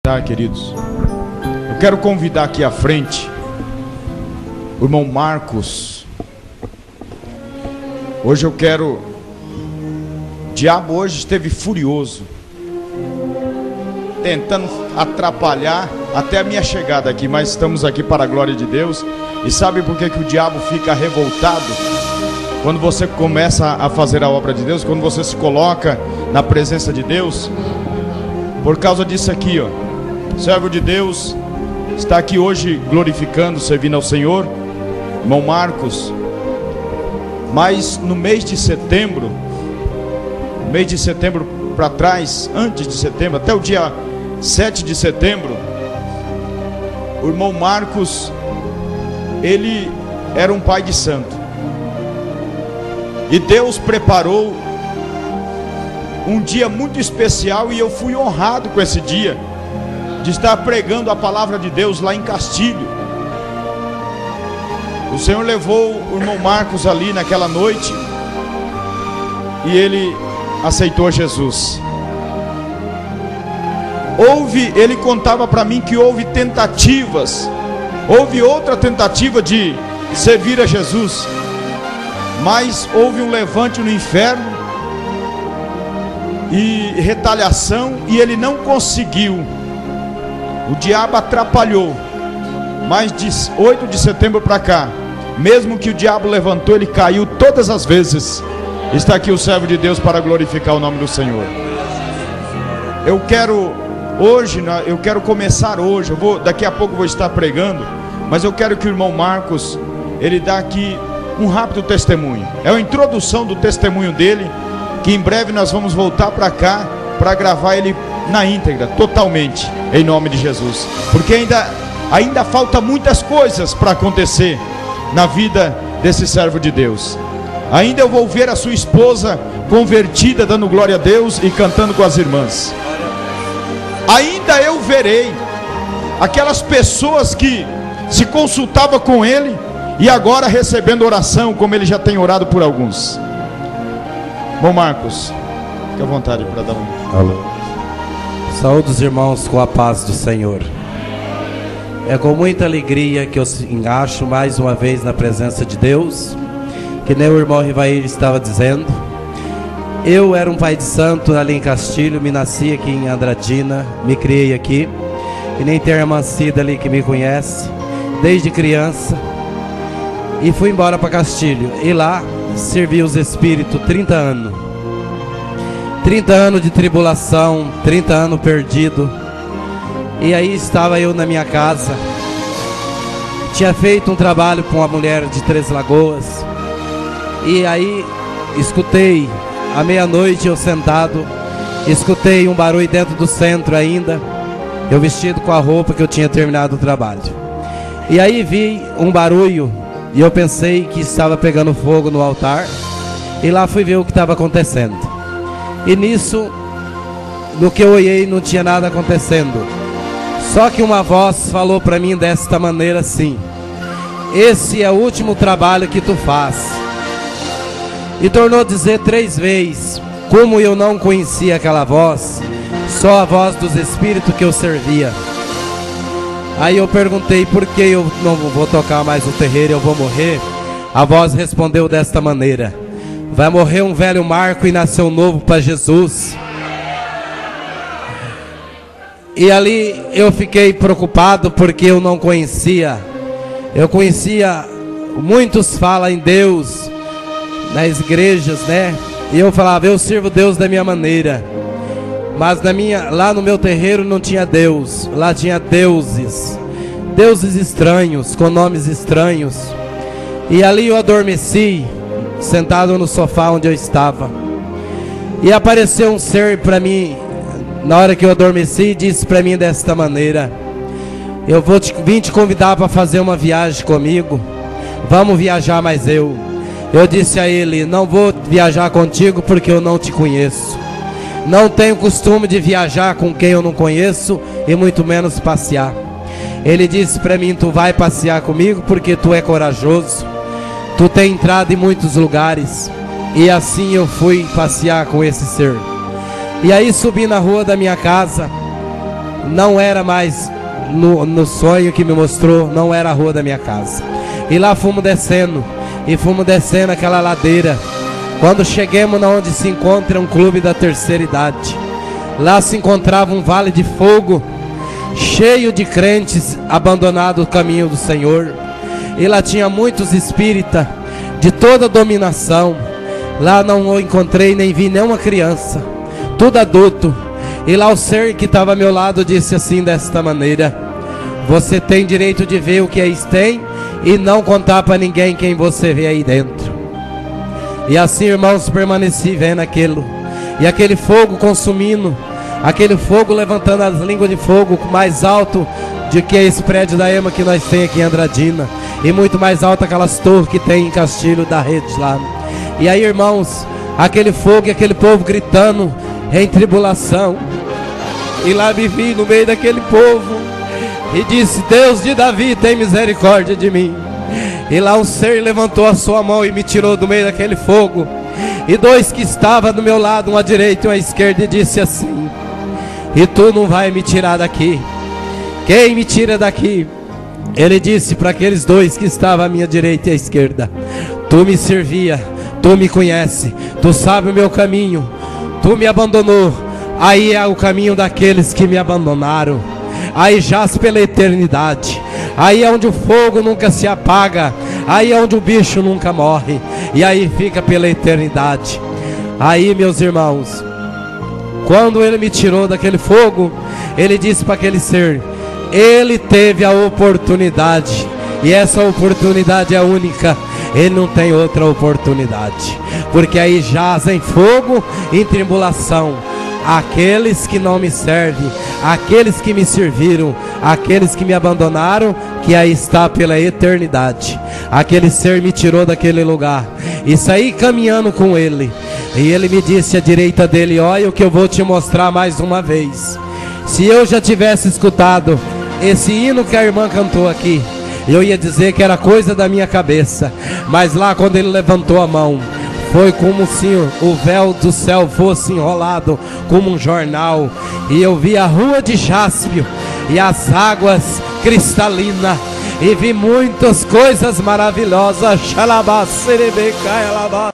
Tá, queridos? Eu quero convidar aqui à frente o irmão Marcos. Hoje eu quero... O diabo hoje esteve furioso, tentando atrapalhar até a minha chegada aqui, mas estamos aqui para a glória de Deus. E sabe por que o diabo fica revoltado? Quando você começa a fazer a obra de Deus, quando você se coloca na presença de Deus, por causa disso aqui, ó. O servo de Deus está aqui hoje glorificando, servindo ao Senhor, irmão Marcos. Mas no mês de setembro para trás, antes de setembro, até o dia 7 de setembro, o irmão Marcos, ele era um pai de santo. E Deus preparou um dia muito especial, e eu fui honrado com esse dia, de estar pregando a palavra de Deus lá em Castilho. O Senhor levou o irmão Marcos ali naquela noite, e ele aceitou Jesus. Ele contava para mim que houve tentativas, houve outra tentativa de servir a Jesus, mas houve um levante no inferno e retaliação, e ele não conseguiu. O diabo atrapalhou. Mas de 8 de setembro para cá, mesmo que o diabo levantou, ele caiu todas as vezes. Está aqui o servo de Deus para glorificar o nome do Senhor. Eu quero começar hoje. Daqui a pouco vou estar pregando, mas eu quero que o irmão Marcos, ele dá aqui um rápido testemunho. É a introdução do testemunho dele, que em breve nós vamos voltar para cá para gravar ele na íntegra, totalmente, em nome de Jesus. Porque ainda falta muitas coisas para acontecer na vida desse servo de Deus. Ainda eu vou ver a sua esposa convertida, dando glória a Deus e cantando com as irmãs. Ainda eu verei aquelas pessoas que se consultavam com ele e agora recebendo oração, como ele já tem orado por alguns. Bom, Marcos, fique à vontade para dar um... Alô. Saúde os irmãos com a paz do Senhor. É com muita alegria que eu engaixo mais uma vez na presença de Deus, que nem o irmão Rivair estava dizendo. Eu era um pai de santo ali em Castilho, me nasci aqui em Andradina, me criei aqui, e nem tem a irmã Cida ali que me conhece, desde criança, e fui embora para Castilho, e lá servi os Espíritos 30 anos. 30 anos de tribulação, 30 anos perdido. E aí estava eu na minha casa. Tinha feito um trabalho com uma mulher de Três Lagoas. E aí escutei, à meia-noite eu sentado, escutei um barulho dentro do centro ainda. Eu vestido com a roupa que eu tinha terminado o trabalho. E aí vi um barulho e eu pensei que estava pegando fogo no altar. E lá fui ver o que estava acontecendo. E nisso, no que eu olhei, não tinha nada acontecendo. Só que uma voz falou para mim desta maneira assim: esse é o último trabalho que tu faz. E tornou a dizer 3 vezes. Como eu não conhecia aquela voz, só a voz dos Espíritos que eu servia. Aí eu perguntei por que eu não vou tocar mais o terreiro, eu vou morrer. A voz respondeu desta maneira: vai morrer um velho Marco e nascer um novo para Jesus. E ali eu fiquei preocupado porque eu não conhecia. Eu conhecia, muitos falam em Deus nas igrejas, né? E eu falava, eu sirvo Deus da minha maneira. Mas lá no meu terreiro não tinha Deus. Lá tinha deuses. Deuses estranhos, com nomes estranhos. E ali eu adormeci, sentado no sofá onde eu estava. E apareceu um ser para mim, na hora que eu adormeci, disse para mim desta maneira: eu vim te convidar para fazer uma viagem comigo. Vamos viajar, mas eu disse a ele: não vou viajar contigo porque eu não te conheço. Não tenho costume de viajar com quem eu não conheço, e muito menos passear. Ele disse para mim: tu vai passear comigo porque tu é corajoso, tu tem entrado em muitos lugares. E assim eu fui passear com esse ser. E aí subi na rua da minha casa, não era mais no sonho que me mostrou, não era a rua da minha casa. E lá fomos descendo aquela ladeira. Quando chegamos na onde se encontra um clube da terceira idade, lá se encontrava um vale de fogo, cheio de crentes abandonados o caminho do Senhor. E lá tinha muitos espíritas de toda dominação. Lá não encontrei nem vi nenhuma criança, tudo adulto. E lá o ser que estava ao meu lado disse assim, desta maneira: você tem direito de ver o que eles têm e não contar para ninguém quem você vê aí dentro. E assim, irmãos, permaneci vendo aquilo, e aquele fogo consumindo, aquele fogo levantando as línguas de fogo mais alto do que esse prédio da EMA que nós temos aqui em Andradina, e muito mais alto aquelas torres que tem em Castilho da Rede lá. E aí, irmãos, aquele fogo e aquele povo gritando em tribulação. E lá me vi no meio daquele povo e disse: Deus de Davi, tem misericórdia de mim. E lá um ser levantou a sua mão e me tirou do meio daquele fogo. E dois que estavam do meu lado, um à direita e um à esquerda, e disse assim: e tu não vai me tirar daqui. Quem me tira daqui? Ele disse para aqueles dois que estavam à minha direita e à esquerda: tu me servia, tu me conhece, tu sabe o meu caminho, tu me abandonou. Aí é o caminho daqueles que me abandonaram. Aí jaz pela eternidade. Aí é onde o fogo nunca se apaga. Aí é onde o bicho nunca morre. E aí fica pela eternidade. Aí, meus irmãos, quando ele me tirou daquele fogo, ele disse para aquele ser: ele teve a oportunidade, e essa oportunidade é única. Ele não tem outra oportunidade, porque aí jazem fogo e tribulação aqueles que não me servem, aqueles que me serviram, aqueles que me abandonaram, que aí está pela eternidade. Aquele ser me tirou daquele lugar e saí caminhando com ele, e ele me disse à direita dele: olha o que eu vou te mostrar mais uma vez. Se eu já tivesse escutado esse hino que a irmã cantou aqui, eu ia dizer que era coisa da minha cabeça. Mas lá quando ele levantou a mão, foi como se o véu do céu fosse enrolado como um jornal, e eu vi a rua de Jáspio e as águas cristalinas, e vi muitas coisas maravilhosas. Xalabá, serebeca, alabá.